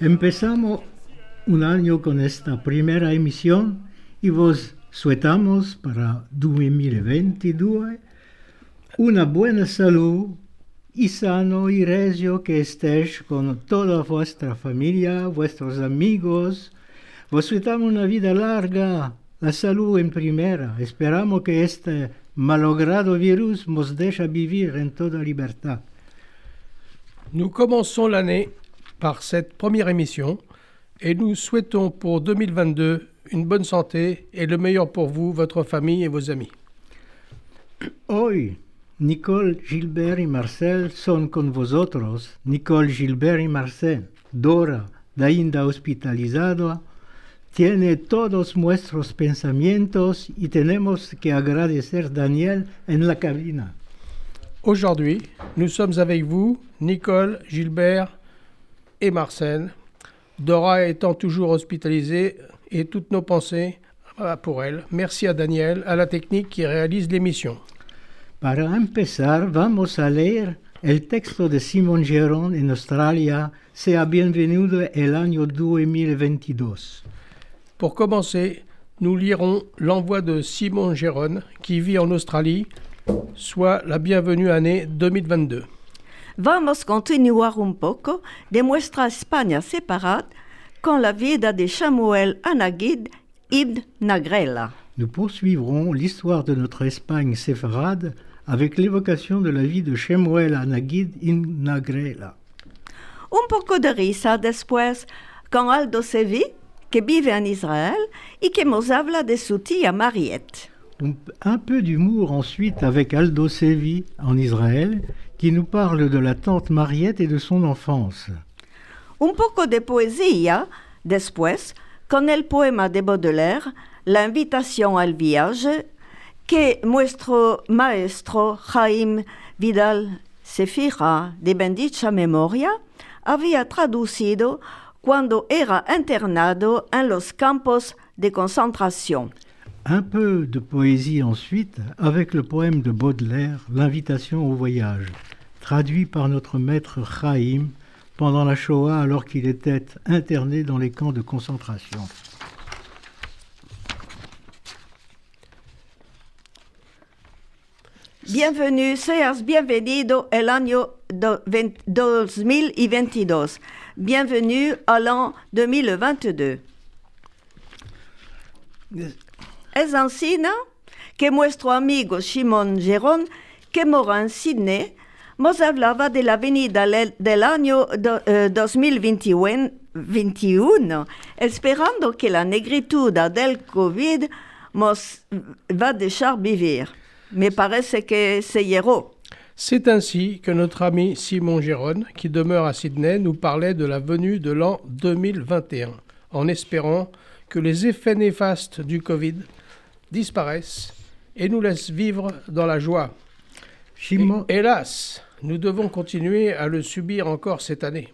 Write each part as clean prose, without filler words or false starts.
Empezamos un año con esta primera emisión y vos suetamos para 2022 una buena salud y sano y regio que estéis con toda vuestra familia, vuestros amigos. Vos suetamos una vida larga, la salud en primera. Esperamos que este malogrado virus nos deje vivir en toda libertad. Nous commençons l'année par cette première émission et nous souhaitons pour 2022 une bonne santé et le meilleur pour vous, votre famille et vos amis. Hoy, Nicole, Gilbert y Marcel son con vosotros. Nicole, Gilbert y Marcel. Dora, ainda hospitalizada, tiene todos nuestros pensamientos y tenemos que agradecer a Daniel en la cabina. Aujourd'hui, nous sommes avec vous, Nicole, Gilbert et Marcel. Dora étant toujours hospitalisée et toutes nos pensées pour elle. Merci à Daniel, à la technique qui réalise l'émission. Para empezar, vamos a leer el texto de Simon Geron en Australia, Sea bienvenido el año 2022. Pour commencer, nous lirons l'envoi de Simon Geron, qui vit en Australie, soit la bienvenue année 2022. Vamos continuar un poco de nuestra España separada con la vida de Samuel Anagid ibn Nagrela. Nous poursuivrons l'histoire de notre Espagne séfarade avec l'évocation de la vie de Shemuel Anagid ibn Nagrela. Un poco de risa después con Aldo Sevi, que vive en Israel y que nos habla de su tía Mariette. Un peu d'humour ensuite avec Aldo Sevi en Israël, qui nous parle de la tante Mariette et de son enfance. Un poco de poesía después con el poema de Baudelaire, La invitación al viaje, que nuestro maestro Jaime Vidal Sefira, de bendita memoria, había traducido cuando era internado en los campos de concentración. Un peu de poésie ensuite avec le poème de Baudelaire, L'invitation au voyage, traduit par notre maître Chaim pendant la Shoah alors qu'il était interné dans les camps de concentration. Bienvenue, seas bienvenido el año 2022. Bienvenue à l'an 2022. Es ansina que nuestro amigo Simon Geron, que mora en Sydney, nos hablaba de la venida del año 2021, esperando que la negritud del COVID nos va dejar vivir. Me parece que se llegó. C'est ainsi que notre ami Simon Geron, qui demeure à Sydney, nous parlait de la venue de l'an 2021, en espérant que les effets néfastes du Covid disparaissent et nous laissent vivre dans la joie. Hélas, nous devons continuer à le subir encore cette année.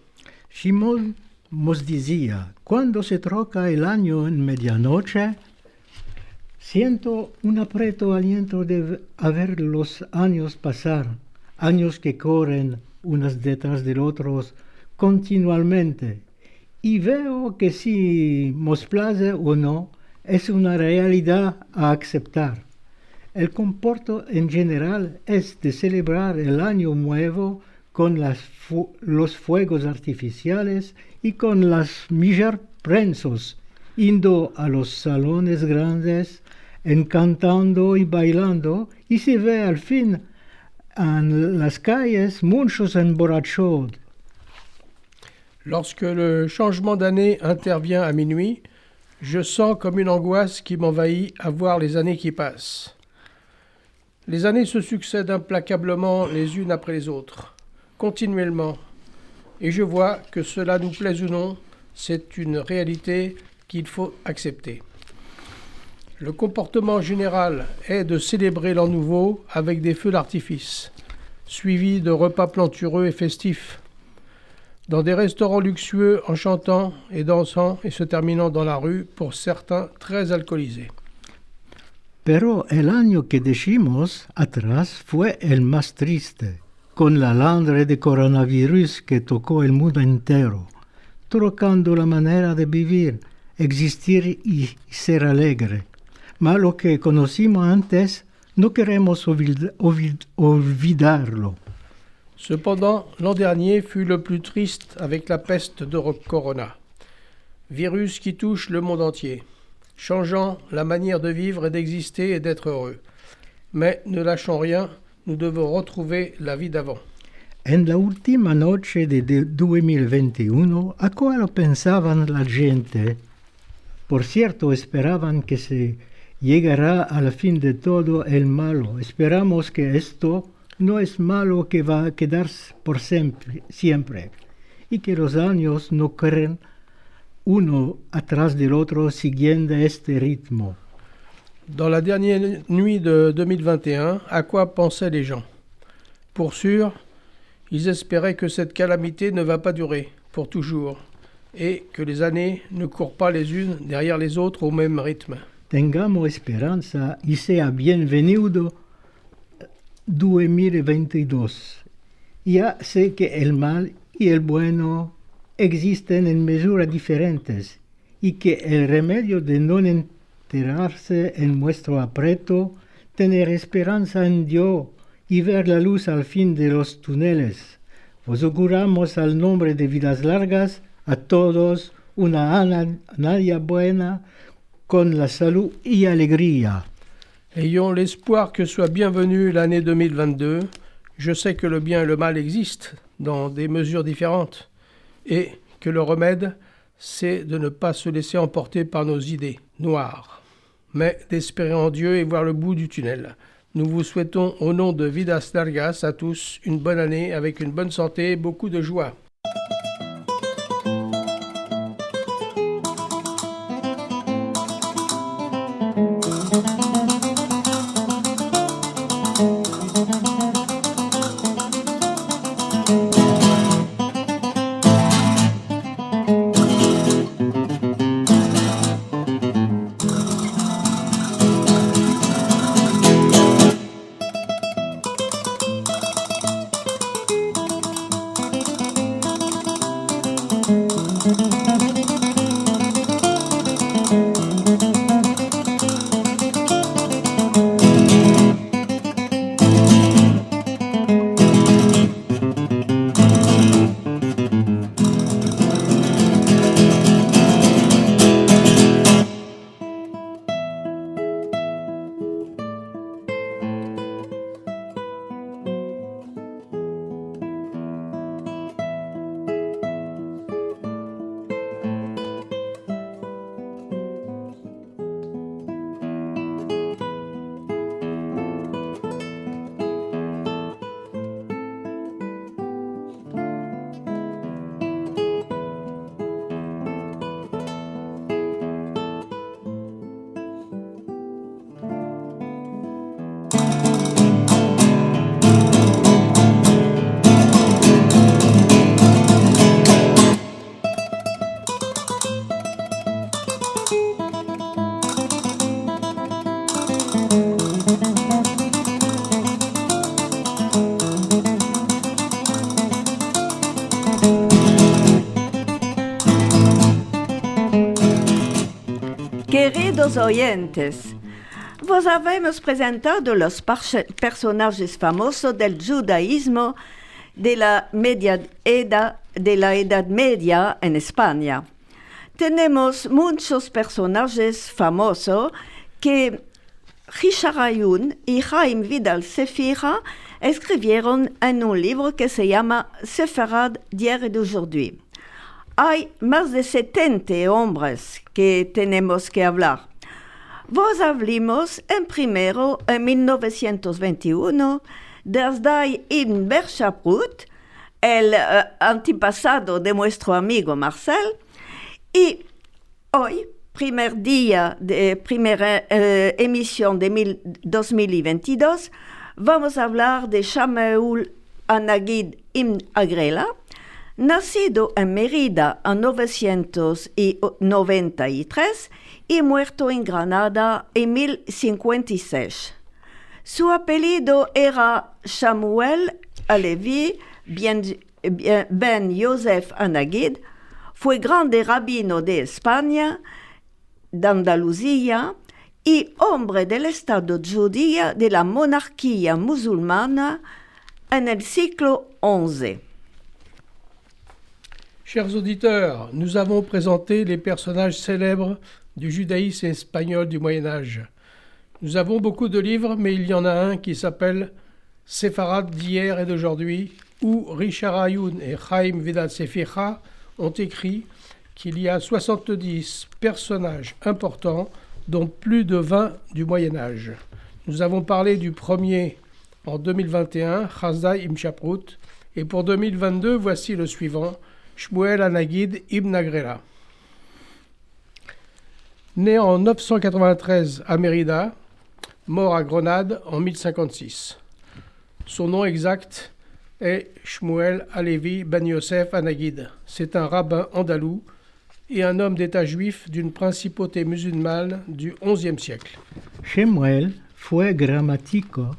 Simon nos decía, cuando se troca el año en medianoche, siento un aprieto aliento de ver los años pasar, años que corren unos detrás de otros continuamente, y veo que si nos place o no, es una realidad a aceptar. El comporto en general es de celebrar el año nuevo con los fuegos artificiales y con las millar prensos, indo a los salones grandes, encantando y bailando, y se ve al fin en las calles muchos emborrachados. Lorsque le changement d'année intervient à minuit, je sens comme une angoisse qui m'envahit à voir les années qui passent. Les années se succèdent implacablement les unes après les autres, continuellement, Et je vois que cela nous plaise ou non, c'est une réalité qu'il faut accepter. Le comportement général est de célébrer l'an nouveau avec des feux d'artifice, suivis de repas plantureux et festifs, dans des restaurants luxueux en chantant et dansant et se terminant dans la rue, pour certains très alcoolisés. Pero el año que decimos atrás fue el más triste, con la landre de coronavirus que tocó el mundo entero, trocando la manera de vivir, existir y ser alegre. Mas lo que conocimos antes, no queremos olvidarlo. Cependant, l'an dernier fut le plus triste avec la peste de Corona, virus qui touche le monde entier, changeant la manière de vivre et d'exister et d'être heureux. Mais ne lâchons rien, nous devons retrouver la vie d'avant. En la última noche de 2021, ¿a cuál pensaban la gente? Por cierto, esperaban que se llegara al fin de todo el malo. Esperamos que esto no es malo que va a quedarse por siempre, y que los años no corren uno atrás del otro siguiendo este ritmo. Dans la dernière nuit de 2021, à quoi pensaient les gens? Pour sûr, ils espéraient que cette calamité ne va pas durer pour toujours et que les années ne courent pas les unes derrière les autres au même rythme. Tengamos esperanza y sea bienvenido 2022. Ya sé que el mal y el bueno existen en mesuras diferentes y que el remedio de no enterarse en nuestro aprieto, tener esperanza en Dios y ver la luz al fin de los túneles. Os auguramos al nombre de Vidas Largas a todos una año buena con la salud y alegría. Ayons l'espoir que soit bienvenue l'année 2022. Je sais que le bien et le mal existent dans des mesures différentes et que le remède, c'est de ne pas se laisser emporter par nos idées noires, mais d'espérer en Dieu et voir le bout du tunnel. Nous vous souhaitons au nom de Vidas Largas à tous une bonne année avec une bonne santé et beaucoup de joie. Queridos oyentes, vos habemos presentado los personajes famosos del judaísmo de la Edad Media en España. Tenemos muchos personajes famosos que Richard Ayun y Chaim Vidal Sefira escribieron en un libro que se llama Sefarad d'hier et d'aujourd'hui. Hay más de 70 hombres que tenemos que hablar. Vos hablamos en primero, en 1921, d'Azdai ibn Bershaprut, el antepasado de nuestro amigo Marcel. Y hoy, primera emisión de 2022, vamos a hablar de Shmuel Anagid Ibn Agrela, nacido en Mérida en 993 y muerto en Granada en 1056. Su apellido era Shmuel Alevi Ben Yosef Anagid. Fue grande rabino de España, de Andalucía y hombre del Estado judío de la monarquía musulmana en el siglo XI. Chers auditeurs, nous avons présenté les personnages célèbres du judaïsme espagnol du Moyen-Âge. Nous avons beaucoup de livres, mais il y en a un qui s'appelle Séfarade d'hier et d'aujourd'hui, où Richard Ayoun et Chaim Vidal Seficha ont écrit qu'il y a 70 personnages importants, dont plus de 20 du Moyen-Âge. Nous avons parlé du premier en 2021, Chasdai Ibn Shaprut, et pour 2022, voici le suivant, Shmuel Anagid Ibn Agrela. Né en 993 à Mérida, mort à Grenade en 1056. Son nom exact est Shmuel Alevi Ben Yosef Anagid. C'est un rabbin andalou et un homme d'État juif d'une principauté musulmane du XIe siècle. Shmuel fue gramático,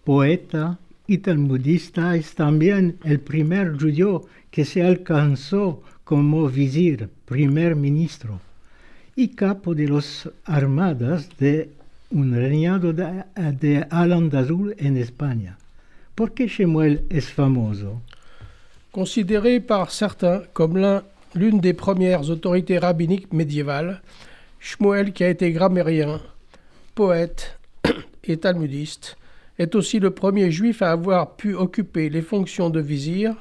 poeta y talmudista. Es también el primer judío que se alcanzó como visir, primer ministro, y capo de las armadas de un reinado de Al-Andalus en España. ¿Por qué Shmuel es famoso? Considéré par certains comme l'une des premières autorités rabbiniques médiévales, Shmuel, qui a été grammairien, poète et talmudiste, est aussi le premier juif à avoir pu occuper les fonctions de vizir,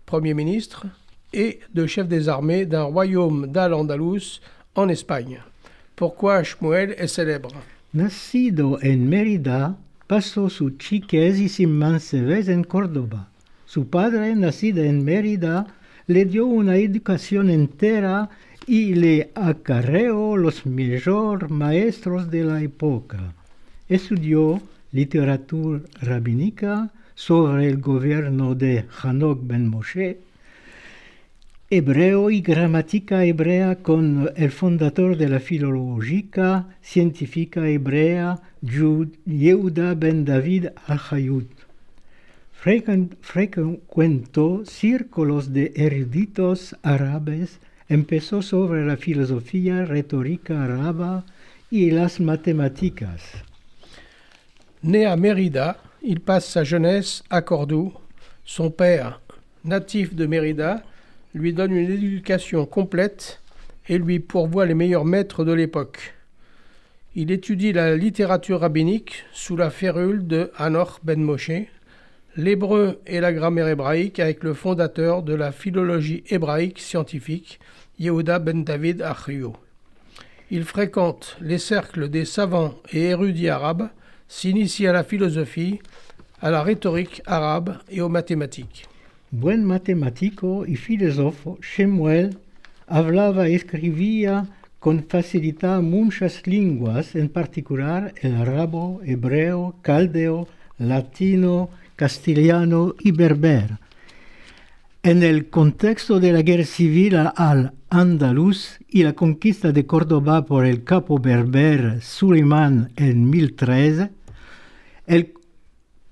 premier ministre, et de chef des armées d'un royaume d'Al-Andalus en Espagne. Pourquoi Shmuel est célèbre? Nacido en Mérida, pasó su chiquez y su mancebez en Córdoba. Su padre, nacido en Mérida, le dio una educación entera y le acarreó los mejores maestros de la época. Estudió literatura rabínica sobre el gobierno de Hanok ben Moshe, hebreo y gramática hebrea con el fundador de la filología científica hebrea, Yehuda ben David al-Hayut. Frecuentó círculos de eruditos árabes, empezó sobre la filosofía retórica árabe y las matemáticas. Né à Mérida, il passe sa jeunesse à Cordoue. Son père, natif de Mérida, lui donne une éducation complète et lui pourvoit les meilleurs maîtres de l'époque. Il étudie la littérature rabbinique sous la férule de Hanoch ben Moshe, l'hébreu et la grammaire hébraïque avec le fondateur de la philologie hébraïque scientifique, Yehuda ben David al-Hayut. Il fréquente les cercles des savants et érudits arabes, s'initie à la philosophie, à la rhétorique arabe et aux mathématiques. Buen matemático y filósofo, Shmuel hablaba y escribía con facilidad muchas lenguas, en particular el árabe, hebreo, caldeo, latino, castellano y berber. En el contexto de la guerra civil al-Andalus y la conquista de Córdoba por el capo berber Suleimán en 1013,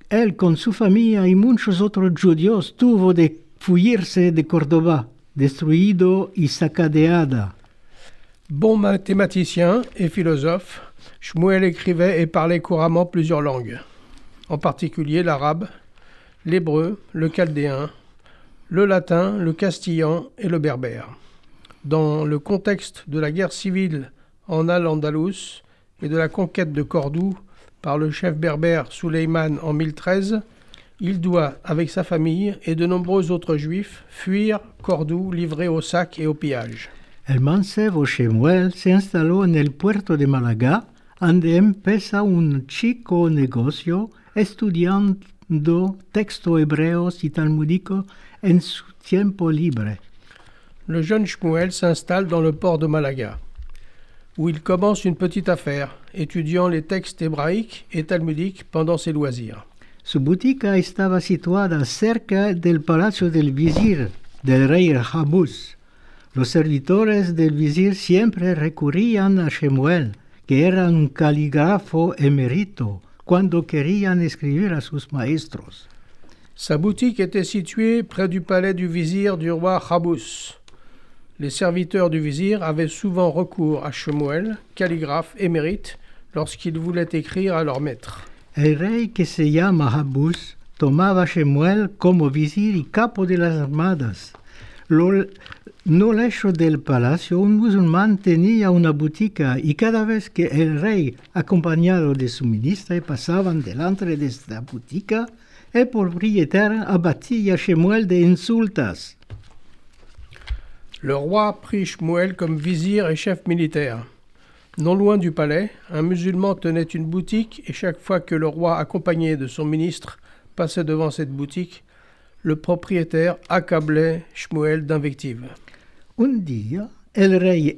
él con su familia y muchos otros judíos tuvo de fuirse de Córdoba, destruido y saqueada. Bon mathématicien et philosophe, Shmuel écrivait et parlait couramment plusieurs langues, en particulier l'arabe, l'hébreu, le chaldéen, le latin, le castillan et le berbère. Dans le contexte de la guerre civile en Al-Andalus et de la conquête de Cordoue par le chef berbère Suleiman en 1013, il doit, avec sa famille et de nombreux autres juifs, fuir Cordoue livré au sac et au pillage. El mancebo Shmuel se instaló en el puerto de Málaga, donde empieza un chico negocio estudiando estudiando textos hebreos y talmúdicos en su tiempo libre. Le jeune Shmuel s'installe dans le port de Malaga, où il commence une petite affaire, étudiant les textes hébraïques et talmudiques pendant ses loisirs. Su botica estaba situada cerca del palacio del visir del rey Jabús. Los servidores del visir siempre recurrían a Shemuel, que era un calígrafo emérito, cuando querían escribir a sus maestros. Sa boutique était située près du palais du vizir du roi Jabús. Les serviteurs du vizir avaient souvent recours à Shemuel, calligraphe émérite, lorsqu'ils voulaient écrire à leur maître. El rey, que se llama Jabús, tomaba a Shemuel como visir y capo de las armadas. No lejos del palacio, un musulmán tenía una botica y cada vez que el rey, acompañado de su ministra, pasaban delante de esta botica, el propietario abatía a Shemuel de insultas. Le roi prit Shmuel comme vizir et chef militaire. Non loin du palais, un musulman tenait une boutique et chaque fois que le roi, accompagné de son ministre, passait devant cette boutique, le propriétaire accablait Shmuel d'invectives. Un día, el rey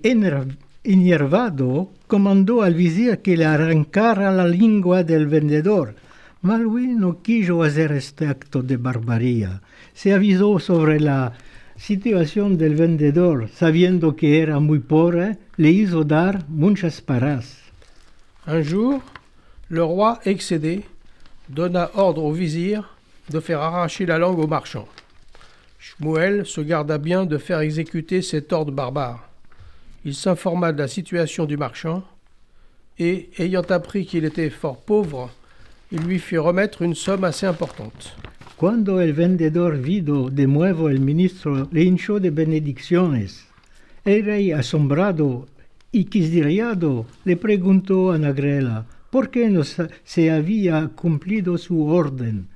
enervado comandó al visir que le arrancara la lengua del vendedor, mas Luis no quiso hacer este acto de barbarie. Se avisó sobre la situación del vendedor, sabiendo que era muy pobre, le hizo dar muchas paras. Un jour, le roi, excédé, donna ordre au vizir de faire arracher la langue au marchand. Shmuel se garda bien de faire exécuter cet ordre barbare. Il s'informa de la situation du marchand et, ayant appris qu'il était fort pauvre, il lui fit remettre une somme assez importante. Cuando el vendedor vio de nuevo el ministro, le hinchó de benedicciones. El rey, asombrado y quisquillado, le preguntó a Nagrela por qué no se había cumplido su orden.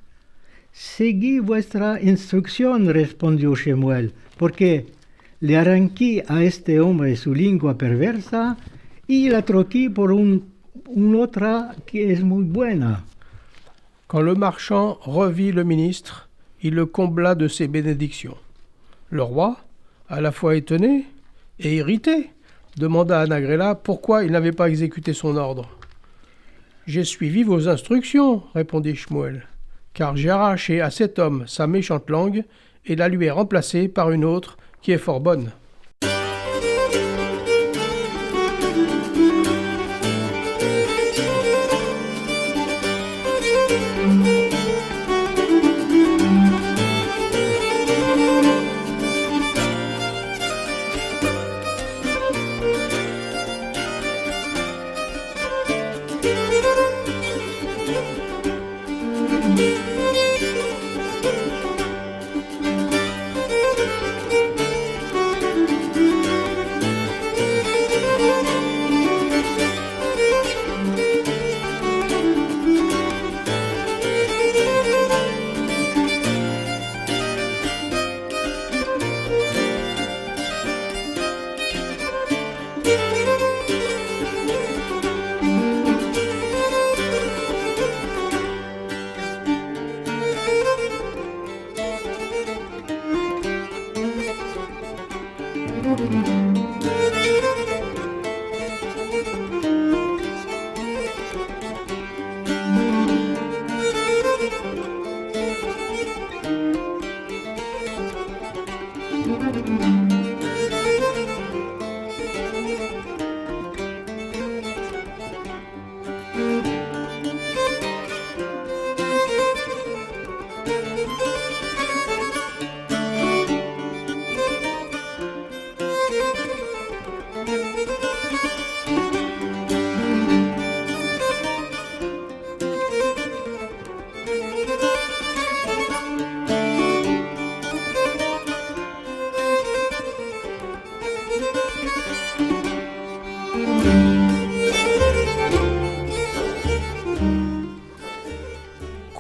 Seguí vuestra instrucción, respondió Shemuel, porque le arranqué a este hombre su lengua perversa y la troqué por otra que es muy buena. Quand le marchand revit le ministre, il le combla de ses bénédictions. Le roi, à la fois étonné et irrité, demanda à Nagrela pourquoi il n'avait pas exécuté son ordre. « J'ai suivi vos instructions, répondit Shmuel, car j'ai arraché à cet homme sa méchante langue et la lui ai remplacée par une autre qui est fort bonne. »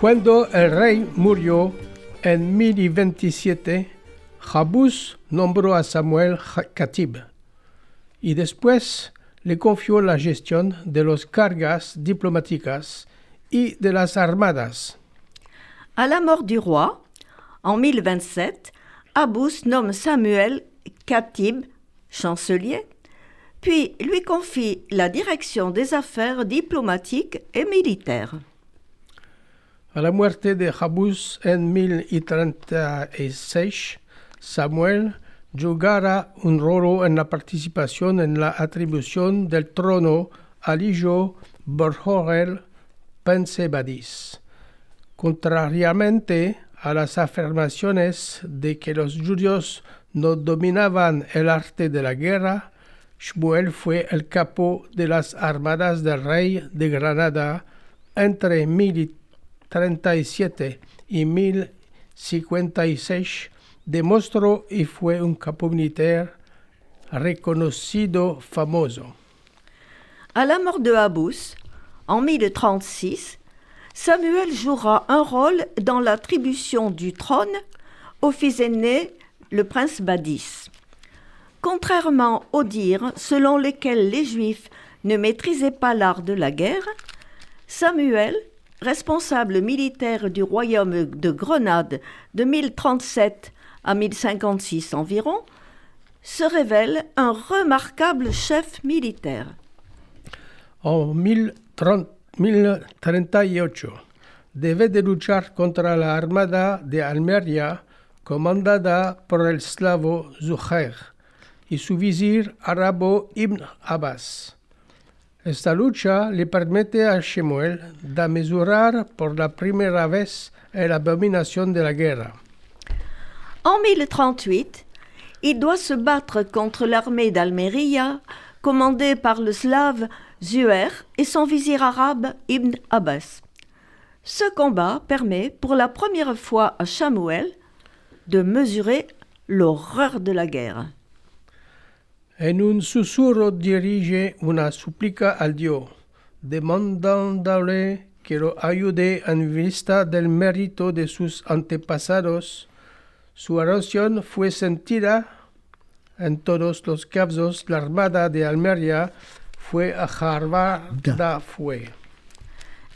Cuando el rey murió en 1027, Jabús nombró a Samuel Katib y después le confió la gestión de los cargas diplomáticas y de las armadas. À la mort du roi, en 1027, Abous nomme Samuel Khatib, chancelier, puis lui confie la direction des affaires diplomatiques et militaires. A la muerte de Jabús en 1036, Samuel jugara un rol en la participación en la atribución del trono al hijo Borjorel Pensebadis. Contrariamente a las afirmaciones de que los judíos no dominaban el arte de la guerra, Shmuel fue el capo de las armadas del rey de Granada entre 1037 y 1056, demostró y fue un capo militar reconocido famoso. À la mort de Abous, en 1036, Samuel jouera un rôle dans l'attribution du trône au fils aîné, le prince Badis. Contrairement aux dires selon lesquels les Juifs ne maîtrisaient pas l'art de la guerre, Samuel, responsable militaire du royaume de Grenade de 1037 à 1056 environ, se révèle un remarquable chef militaire. En 1038, debe de luchar contra la armada de Almería comandada por el eslavo Zuhair y su visir árabe Ibn Abbas. Esta lucha le permite a Shemuel de mesurar por la primera vez la abominación de la guerra. En 1038, il doit se battre contre l'armée d'Almería, commandée par le slave Zuhair et son vizir arabe Ibn Abbas. Ce combat permet pour la première fois à Samuel de mesurer l'horreur de la guerre. En un susurro dirige una súplica al Dios, demandándole que lo ayude en vista del mérito de sus antepasados. Su oración fue sentida en todos los casos. La armada de Almería fue acabada fue.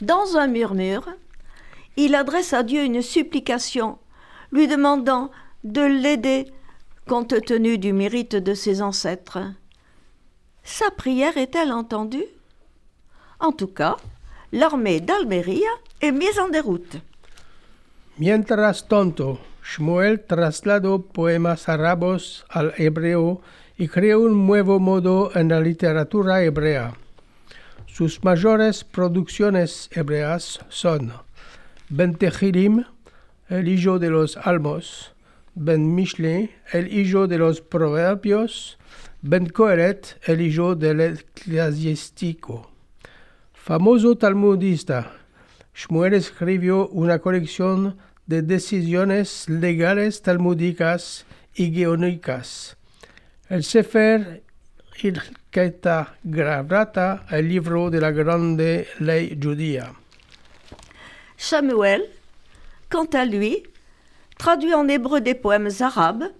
Dans un murmure, il adresse à Dieu une supplication, lui demandant de l'aider compte tenu du mérite de ses ancêtres. Sa prière est-elle entendue? En tout cas, l'armée d'Almería est mise en déroute. Mientras tanto, Shmuel trasladó poemas árabes al hebreo y creó un nuevo modo en la literatura hebrea. Sus mayores producciones hebreas son Ben Tehilim, el hijo de los Salmos, Ben Mishle, el hijo de los Proverbios, Ben Coelet, el hijo del Eclesiástico. Famoso talmudista, Shmuel escribió una colección de decisiones legales talmúdicas y geónicas. El Sefer Ilketa Gravrata, el libro de la grande ley judía. Samuel, quant à lui, traduit en hébreu des poèmes arabes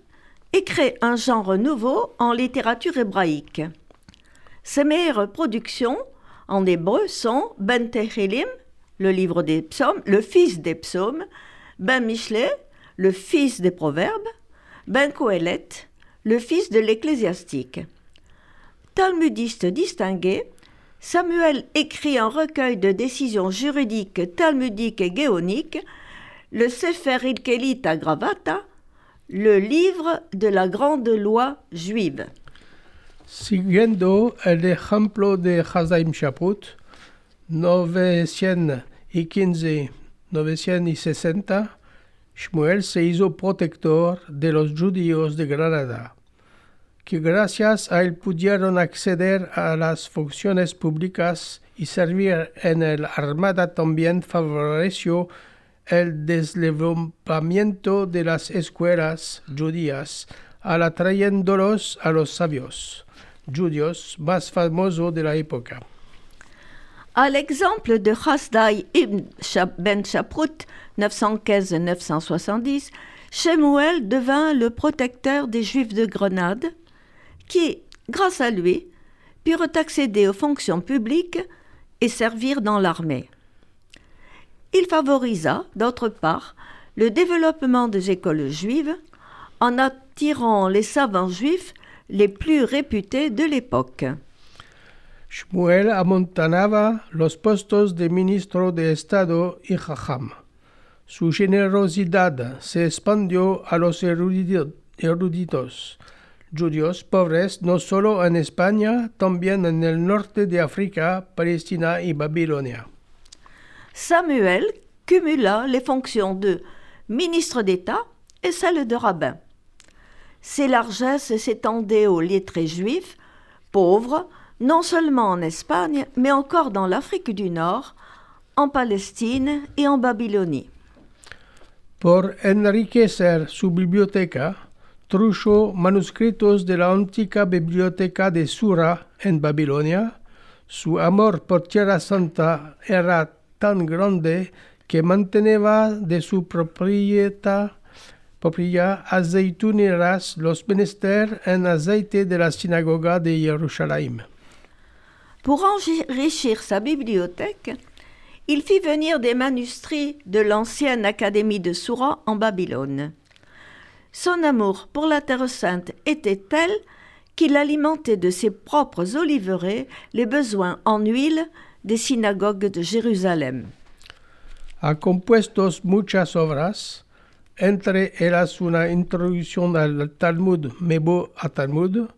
et crée un genre nouveau en littérature hébraïque. Ses meilleures productions en hébreu sont Ben Tehilim, le livre des psaumes, le fils des psaumes, Ben Mishle, le fils des proverbes, Ben Coelet, le fils de l'ecclésiastique. Talmudiste distingué, Samuel écrit un recueil de décisions juridiques talmudiques et géoniques, le Sefer Ilkelita Gravata, le livre de la grande loi juive. Siguiendo el ejemplo de Hazaim Shaput, 915-960, Shmuel se hizo protector de los judíos de Granada, que gracias a él pudieron acceder a las funciones públicas y servir en el armada. También favoreció el deslumbramiento de las escuelas judías, atrayéndolos a los sabios judíos más famosos de la época. À l'exemple de Hasdai ibn Ben Shaprut, 915-970, Shemuel devint le protecteur des Juifs de Grenade, qui, grâce à lui, purent accéder aux fonctions publiques et servir dans l'armée. il favorisa, d'autre part, le développement des écoles juives en attirant les savants juifs les plus réputés de l'époque. Shmuel amontonaba los puestos de ministro de Estado y Jajam. Su generosidad se expandió a los eruditos judíos pobres no solo en España, también en el norte de África, Palestina y Babilonia. Samuel cumula les fonctions de ministre d'État et celles de rabbin. Ses largesses s'étendaient aux lettrés juifs, pauvres, non seulement en Espagne, mais encore dans l'Afrique du Nord, en Palestine et en Babylonie. Por enriquecer su biblioteca, trujo manuscritos de la antigua biblioteca de Sura en Babilonia. Su amor por Tierra Santa era tan grande que mantenía de su propiedad aceituneras los menester en aceite de la sinagoga de Jerusalem. Pour enrichir sa bibliothèque, il fit venir des manuscrits de l'ancienne académie de Soura en Babylone. Son amour pour la Terre Sainte était tel qu'il alimentait de ses propres oliveraies les besoins en huile des synagogues de Jérusalem. Ha compuesto muchas obras, entre ellas una introducción al Talmud Mebo a Talmud,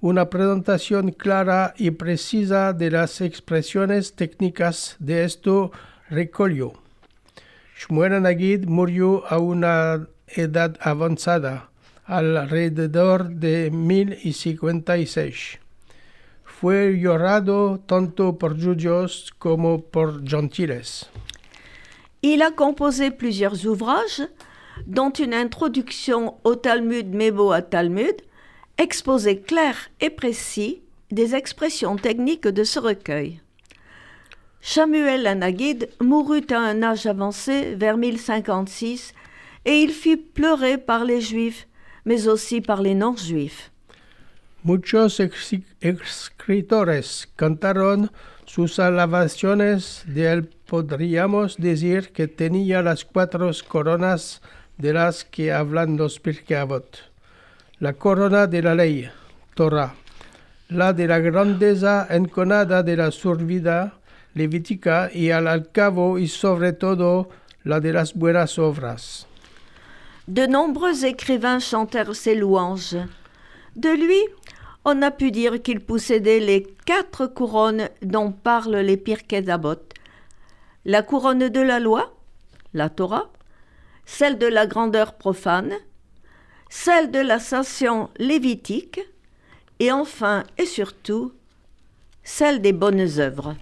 una presentación clara y precisa de las expresiones técnicas de esto recogió. Shmuel Nagid murió a una edad avanzada, alrededor de 1056. Fue llorado tanto por judíos como por gentiles. Il a composé plusieurs ouvrages, dont une introduction au Talmud Mebo à Talmud, exposé clair et précis des expressions techniques de ce recueil. Samuel Anagid mourut à un âge avancé vers 1056 et il fut pleuré par les Juifs, mais aussi par les non-Juifs. Muchos escritores cantaron sus alabaciones de él. Podríamos decir que tenía las 4 coronas de las que hablan los Pirkei Avot. La corona de la ley, Torah, la de la grandeza enconada de la survida levítica y al cabo y sobre todo la de las buenas obras. De nombreux écrivains chantèrent ses louanges. De lui, on a pu dire qu'il possédait les 4 couronnes dont parlent les Pirkei Avot. La couronne de la loi, la Torah, celle de la grandeur profane, celle de la station lévitique, et enfin et surtout, celle des bonnes œuvres.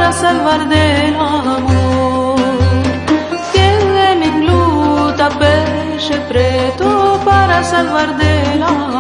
Salvar del amor, que me engluta peche preto para salvar del amor.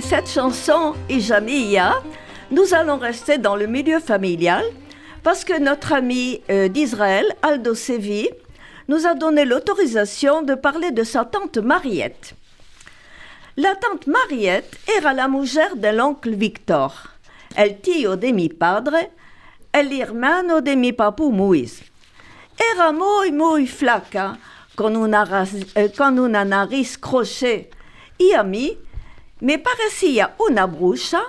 cette chanson Ijamiya, nous allons rester dans le milieu familial parce que notre ami d'Israël, Aldo Sevi, nous a donné l'autorisation de parler de sa tante Mariette. La tante Mariette era la mujer del oncle Victor, el tío de mi padre, el hermano de mi papu Muiz. Era muy flaca, con una nariz crochet y a mí me parecía una bruja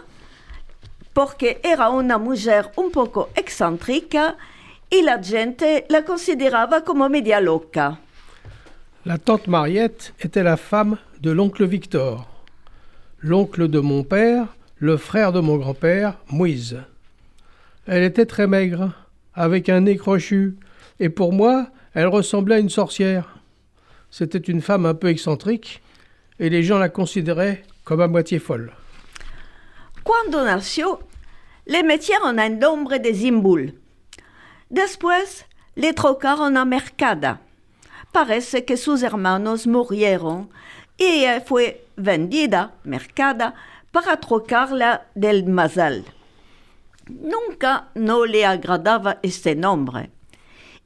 porque era una mujer un poco excéntrica y la gente la consideraba como media loca. La tante Mariette était la femme de l'oncle Victor, l'oncle de mon père, le frère de mon grand-père, Moïse. Elle était très maigre, avec un nez crochu, et pour moi, elle ressemblait à une sorcière. C'était une femme un peu excentrique, et les gens la considéraient comme à moitié folle. Cuando nació, le metieron en nombre de Zimbul. Después le trocaron a Mercada. Parece que sus hermanos murieron y ella fue vendida, Mercada, para trocarla del Mazal. Nunca no le agradaba este nombre.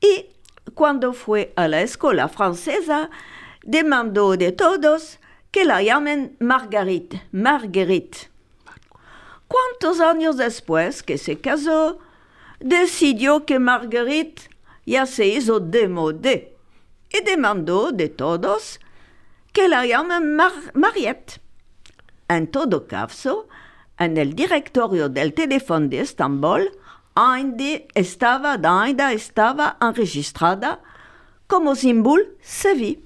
Y cuando fue a la escuela francesa, demandó de todos que la llamen Marguerite. ¿Cuántos años después que se casó, decidió que Marguerite ya se hizo démodé y demandó de todos que la llamen Mariette? En todo caso, en el directorio del teléfono de Estambul, Ainda estaba enregistrada como Zimbul Sevi.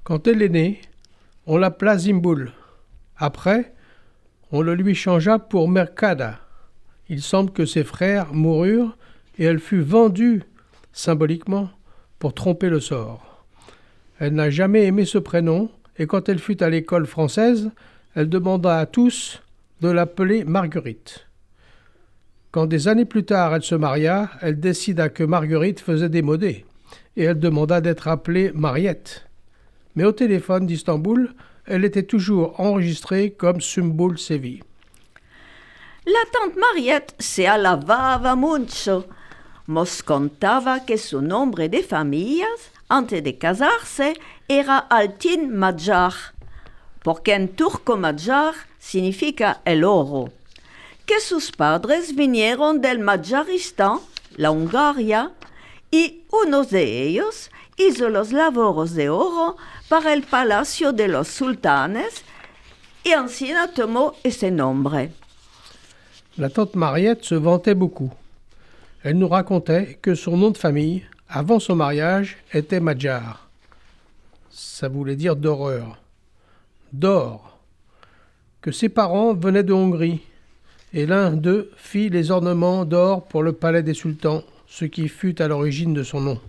Quand elle est née, on l'appela Zimbul. Après, on le lui changea pour Mercada. Il semble que ses frères moururent et elle fut vendue, symboliquement, pour tromper le sort. Elle n'a jamais aimé ce prénom et quand elle fut à l'école française, elle demanda à tous de l'appeler Marguerite. Quand des années plus tard elle se maria, elle décida que Marguerite faisait démodé et elle demanda d'être appelée Mariette. Mais au téléphone d'Istanbul, elle était toujours enregistrée comme Sümbül Sevi. La tante Mariette se alababa mucho. Nos contaba que su nombre de familias, antes de casarse, era Altin Magyar, porque en turco Magyar significa el oro. Que sus padres vinieron del Majaristán, la Hungaria, y uno de ellos hizo los labores de oro para el palacio de los sultanes y así tomó ese nombre. La tante Mariette se vantait beaucoup. Elle nous racontait que son nom de famille, avant son mariage, était Magyar. Ça voulait dire d'horreur, d'or. Que ses parents venaient de Hongrie. Et l'un d'eux fit les ornements d'or pour le palais des sultans, ce qui fut à l'origine de son nom.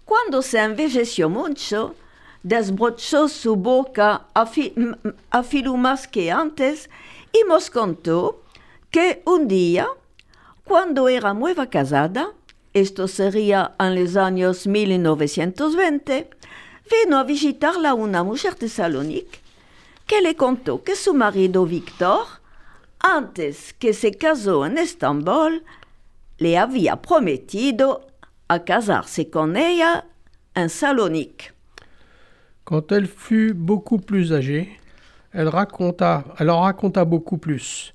Cuando se envejeció mucho, desbrochó su boca afiló más que antes y nos contó que un día, cuando era nueva casada, esto sería en los años 1920, vino a visitarla una mujer de Salonique que le contó que su marido Victor, antes que se casó en Estambul, le había prometido a casarse con ella en Salonique. Quand elle fut beaucoup plus âgée, elle en raconta beaucoup plus,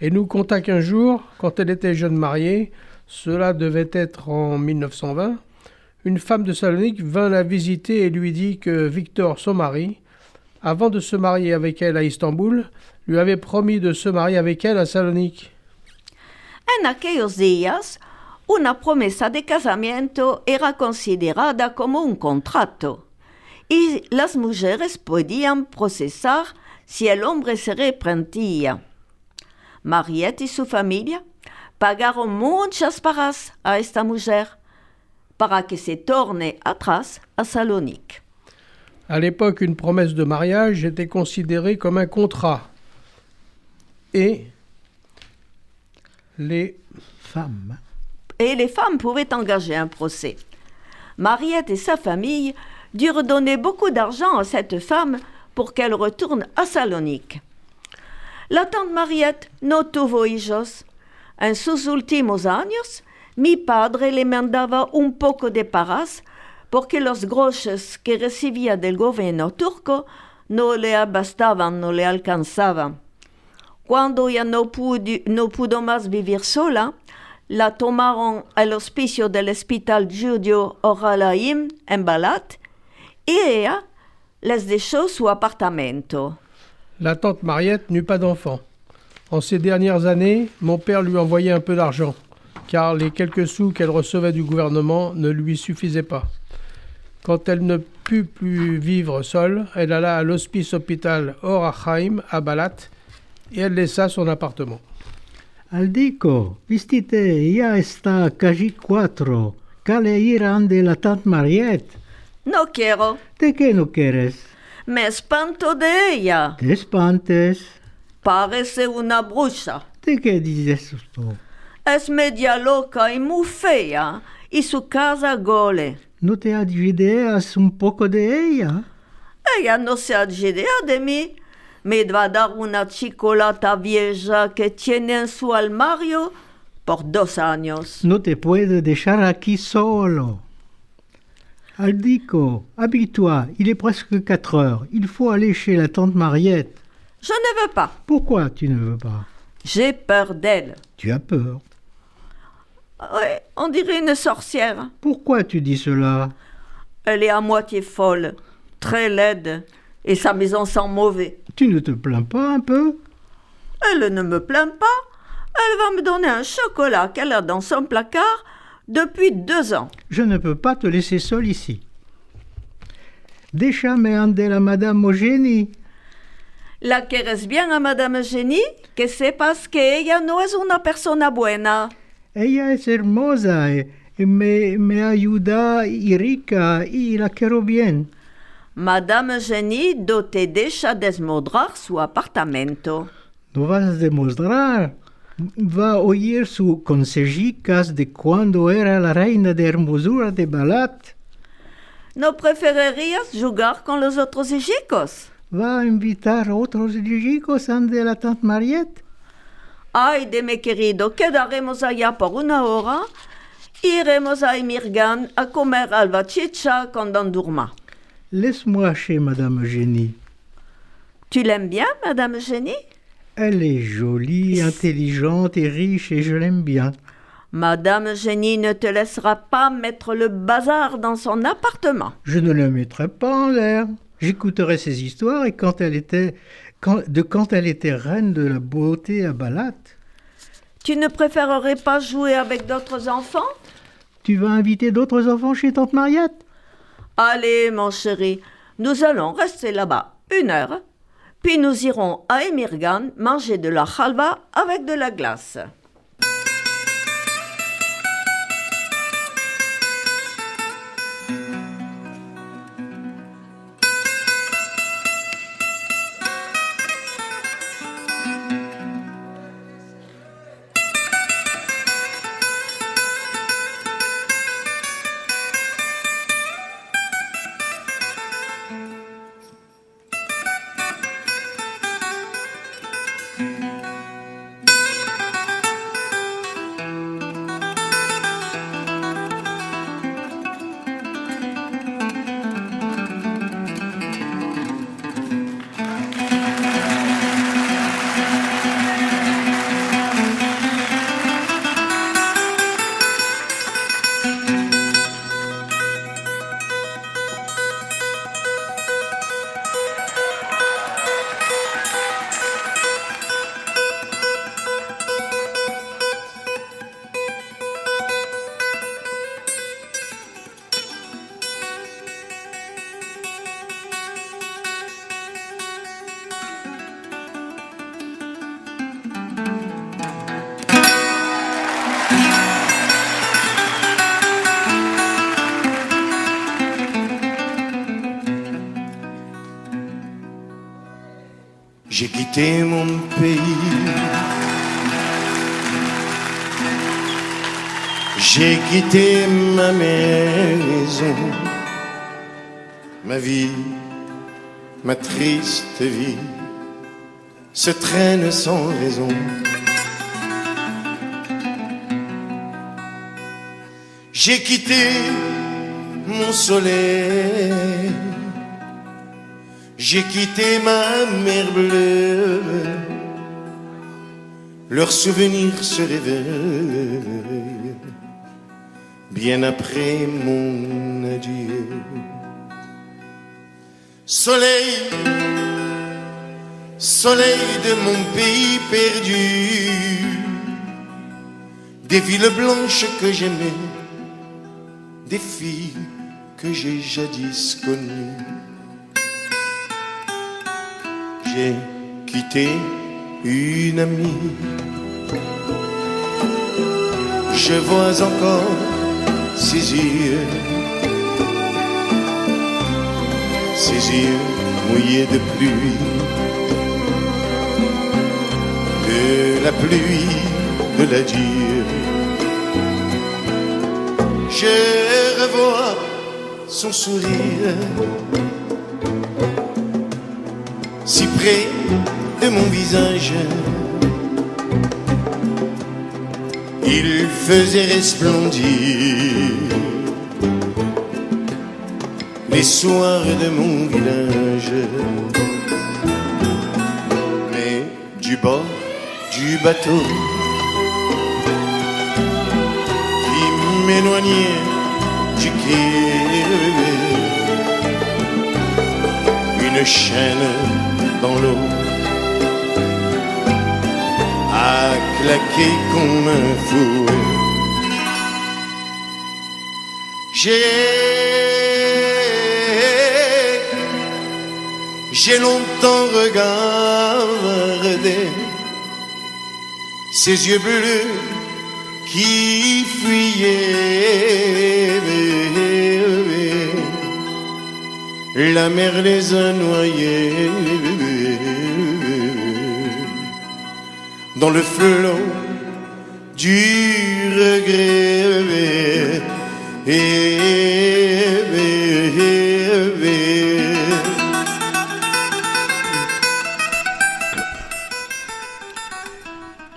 et nous conta qu'un jour, quand elle était jeune mariée, cela devait être en 1920, une femme de Salonique vint la visiter et lui dit que Victor, son mari, avant de se marier avec elle à Istanbul, lui avait promis de se marier avec elle à Salonique. En aquellos días, una promesa de casamiento era considerada como un contrato y las mujeres podían procesar si el hombre se arrepentía. Mariette y su familia pagaron muchas pagas a esta mujer para que se torne atrás a Salonique. À l'époque, une promesse de mariage était considérée comme un contrat. Et les femmes pouvaient engager un procès. Mariette et sa famille durent donner beaucoup d'argent à cette femme pour qu'elle retourne à Salonique. La tante Mariette no tuvo hijos. En sus últimos años, mi padre le mandaba un poco de paras porque los groches que recibía del gobierno turco no le bastaban, no le alcanzaban. Cuando ya no pudo más vivir sola, la tomaron al hospicio del hospital judío Oralaim en Balat y ella les dejó su apartamento. La tante Mariette n'eut pas d'enfant. En ces dernières années, mon père lui envoyait un peu d'argent, car les quelques sous qu'elle recevait du gouvernement ne lui suffisaient pas. Quand elle ne put plus vivre seule, elle alla à l'hospice hôpital Or HaChaim à Balat et elle laissa son appartement. Aldico, vistite, ya está casi 4. Cale irán de la tante Mariette. No quiero, ¿De qué no quieres? me espanto de ella. Te espantes. Parece una bruja. ¿De qué dices tú? Es media loca y muy fea, y su casa gole. ¿No te ideas un poco de ella? Ella no se idea de mí. Me va a dar una chocolata vieja que tiene en su armario por 2 años. No te puedo dejar aquí solo. Aldico, habille-toi, il est presque 4 heures. Il faut aller chez la tante Mariette. Je ne veux pas. Pourquoi tu ne veux pas? J'ai peur d'elle. Tu as peur. Oui, on dirait une sorcière. Pourquoi tu dis cela? Elle est à moitié folle, très laide, et sa maison sent mauvais. Tu ne te plains pas un peu? Elle ne me plaint pas. Elle va me donner un chocolat qu'elle a dans son placard depuis 2 ans. Je ne peux pas te laisser seul ici. Déchame ande la Madame Eugénie. La quieres bien a Madame Eugénie, que sepas que ella no es una persona buena. Ella es hermosa y me ayuda y rica y la quiero bien. Madame Eugénie no te deja desmodrar su apartamento. No vas a demostrar. Va a oír sus consejicas de cuando era la reina de hermosura de Balat. ¿No preferirías jugar con los otros hijos? Va a invitar otros chicos ante la tante Mariette. Ay, de mi querido, quedaremos allá por 1 hora. Iremos a Emirgan a comer albachicha con Don Durma. Laisse-moi chez Madame Eugénie. Tu l'aimes bien, Madame Eugénie? Elle est jolie, intelligente et riche et je l'aime bien. Madame Eugénie ne te laissera pas mettre le bazar dans son appartement. Je ne le mettrai pas en l'air. J'écouterai ses histoires et quand elle était reine de la beauté à Balat. Tu ne préférerais pas jouer avec d'autres enfants? Tu vas inviter d'autres enfants chez tante Mariette? Allez, mon chéri, nous allons rester là-bas 1 heure, puis nous irons à Emirgan manger de la halva avec de la glace. J'ai quitté mon pays, j'ai quitté ma maison, ma vie ma triste vie se traîne sans raison. J'ai quitté mon soleil, j'ai quitté ma mer bleue, leurs souvenirs se réveillent bien après mon adieu. Soleil, soleil de mon pays perdu, des villes blanches que j'aimais, des filles que j'ai jadis connues. J'ai quitté une amie, je vois encore ses yeux mouillés de pluie, de la pluie de l'adieu. Je revois son sourire si près de mon visage. Il faisait resplendir les soirs de mon village. Mais du bord du bateau qui m'éloignait du quai, une chaîne dans l'eau a claqué comme un fouet. J'ai longtemps regardé ses yeux bleus qui fuyaient. La mer les a noyés dans le flot du regret.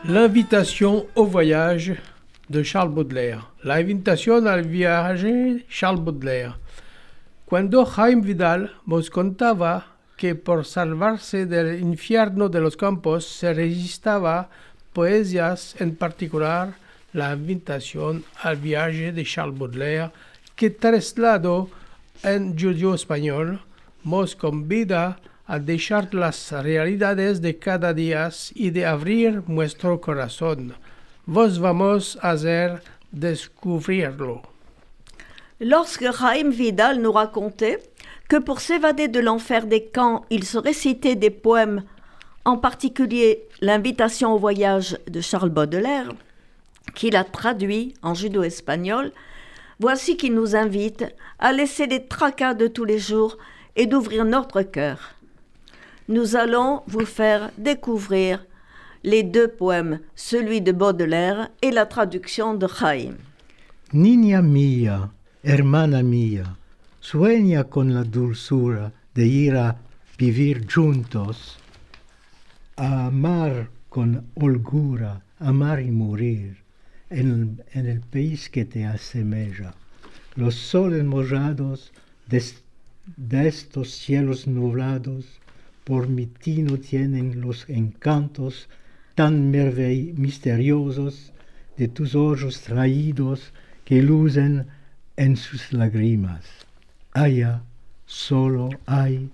L'invitation au voyage de Charles Baudelaire. La invitación al viaje Charles Baudelaire. Cuando Jaime Vidal nos contaba que por salvarse del infierno de los campos se registraba poesías, en particular la invitación al viaje de Charles Baudelaire, que trasladó en judío-español, nos convida a dejar las realidades de cada día y de abrir nuestro corazón. Vos vamos a hacer descubrirlo. Lorsque Jaime Vidal nous racontait que pour s'évader de l'enfer des camps, il se récitait des poèmes, en particulier l'invitation au voyage de Charles Baudelaire, qu'il a traduit en judo-espagnol, voici qu'il nous invite à laisser les tracas de tous les jours et d'ouvrir notre cœur. Nous allons vous faire découvrir les deux poèmes, celui de Baudelaire et la traduction de Jaime. Niña mía, hermana mía, sueña con la dulzura de ir a vivir juntos, a amar con holgura, amar y morir en el país que te asemeja. Los soles mojados de estos cielos nublados por mi tino tienen los encantos tan misteriosos de tus ojos traídos que lucen en sus lágrimas. Allá solo hay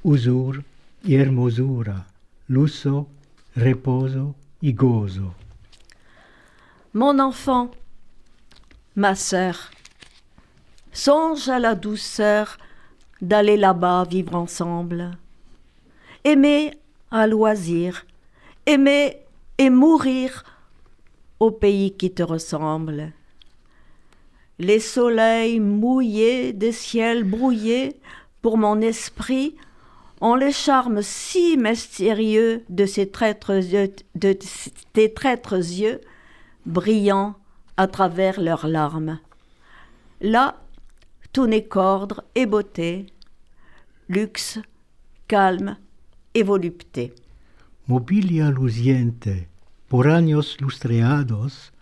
usur y hermosura, lujo, reposo y gozo. Mon enfant, ma sœur, songe à la douceur d'aller là-bas vivre ensemble. Aimer à loisir, aimer et mourir au pays qui te ressemble. Les soleils mouillés des ciels brouillés pour mon esprit ont le charme si mystérieux de tes traîtres yeux brillants à travers leurs larmes. Là, tout n'est qu'ordre et beauté, luxe calme et volupté. Mobilia luciente, por años lustreados,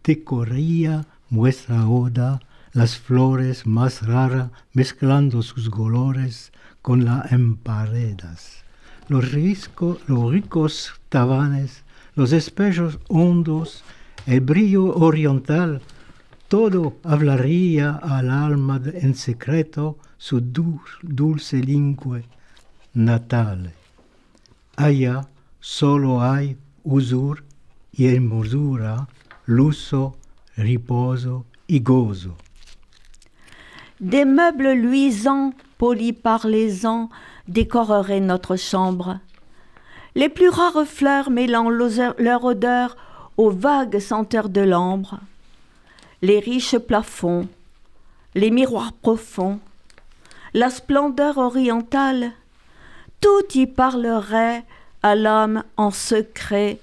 decoría nuestra oda las flores más raras, mezclando sus colores con las emparedas. Los ricos tabanes, los espejos hondos, el brillo oriental, todo hablaría al alma en secreto su dulce lingüe natal. Allá solo hay usur y hermosura, lusso, riposo y gozo. Des meubles luisants, polis par les ans, décoreraient notre chambre. Les plus rares fleurs mêlant leur odeur aux vagues senteurs de l'ambre. Les riches plafonds, les miroirs profonds, la splendeur orientale, tout y parlerait à l'âme en secret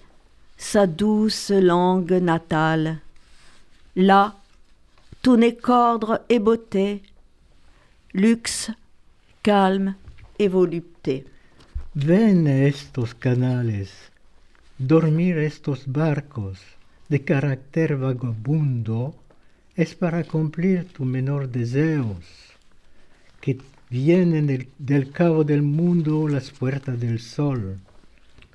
sa douce langue natale. Là, tout n'est qu'ordre et beauté, luxe, calme et volupté. Ven estos canales, dormir estos barcos de carácter vagabundo es para cumplir tu menor deseos, que vienen del cabo del mundo las puertas del sol.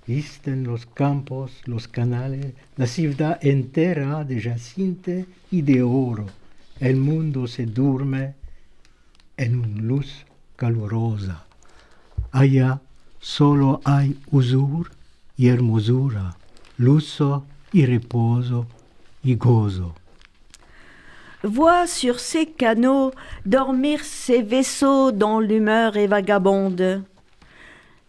Visten los campos, los canales, la ciudad entera de jacinto y de oro. El mundo se duerme en una luz calurosa. Allá solo hay usur y hermosura, lusso y reposo y gozo. Vois sur ces canaux dormir ces vaisseaux dont l'humeur est vagabonde.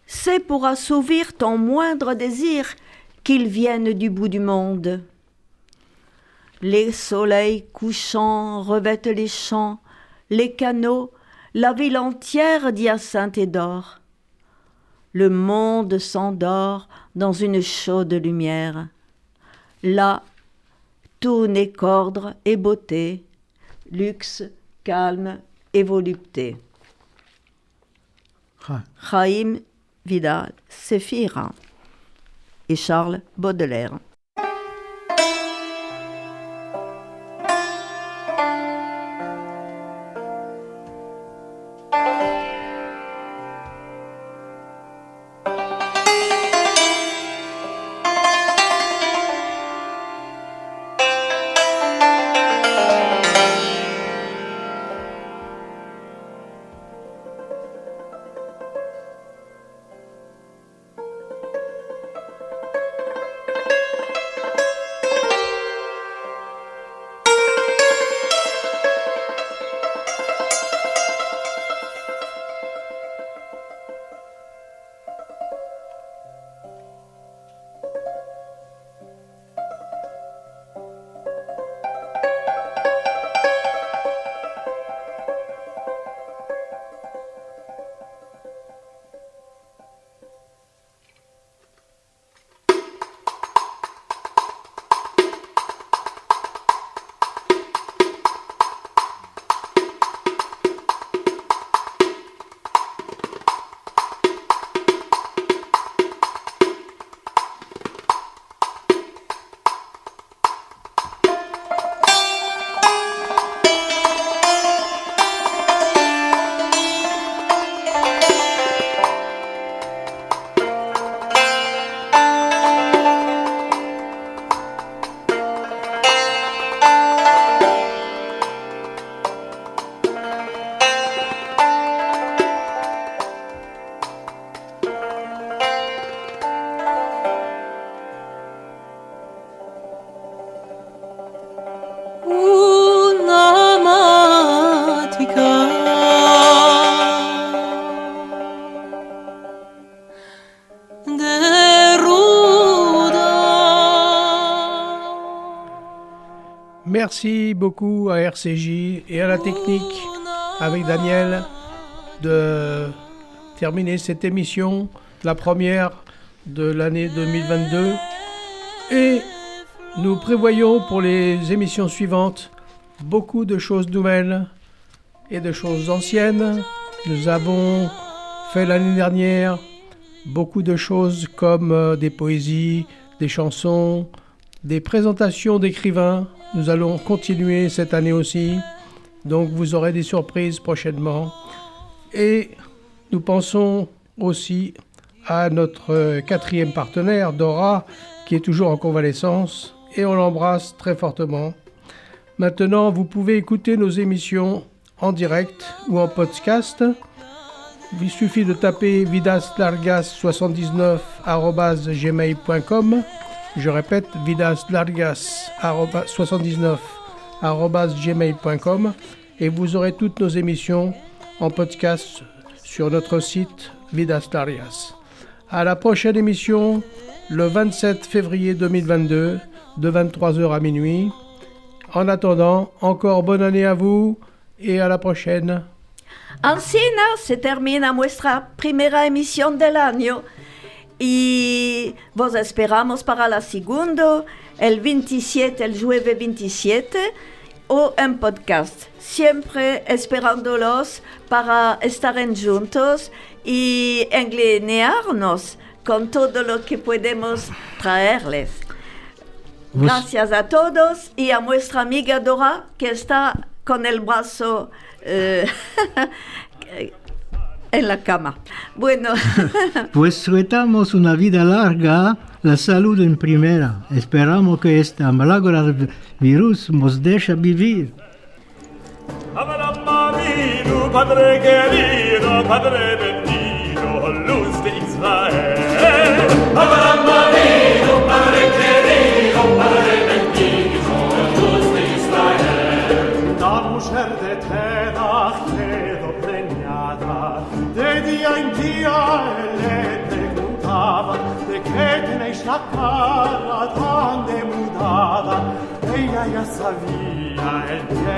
C'est pour assouvir ton moindre désir qu'ils viennent du bout du monde. Les soleils couchants revêtent les champs, les canaux, la ville entière d'hyacinthe et d'or. Le monde s'endort dans une chaude lumière. Là, tout n'est qu'ordre et beauté, luxe, calme et volupté. Chaim Vidal Sephira et Charles Baudelaire. Merci beaucoup à RCJ et à la technique avec Daniel de terminer cette émission, la première de l'année 2022. Et nous prévoyons pour les émissions suivantes beaucoup de choses nouvelles et de choses anciennes. Nous avons fait l'année dernière beaucoup de choses comme des poésies, des chansons, des présentations d'écrivains. Nous allons continuer cette année aussi. Donc vous aurez des surprises prochainement. Et nous pensons aussi à notre 4e partenaire, Dora, qui est toujours en convalescence. Et on l'embrasse très fortement. Maintenant, vous pouvez écouter nos émissions en direct ou en podcast. Il suffit de taper vidaslargas79@gmail.com. Je répète, vidaslargas79@gmail.com et vous aurez toutes nos émissions en podcast sur notre site Vidas Largas. À la prochaine émission, le 27 février 2022, de 23h à minuit. En attendant, encore bonne année à vous et à la prochaine. Ancina se termina nuestra primera emisión del año y vos esperamos para la segunda, el 27, el jueves 27, o en podcast. Siempre esperándolos para estar juntos y englenearnos con todo lo que podemos traerles. Gracias a todos y a nuestra amiga Dora que está con el brazo en la cama. Bueno. Pues suetamos una vida larga, la salud en primera. Esperamos que esta malogrado virus nos deje vivir. Padre querido, Padre bendito, luz de Israel. Abraham vino, Padre querido, Padre bendito, luz de Israel. La mujer de Terach quedó preñada, de día en día él le preguntaba, ¿de qué tenéis la cara tan demudada? Ella ya sabía el que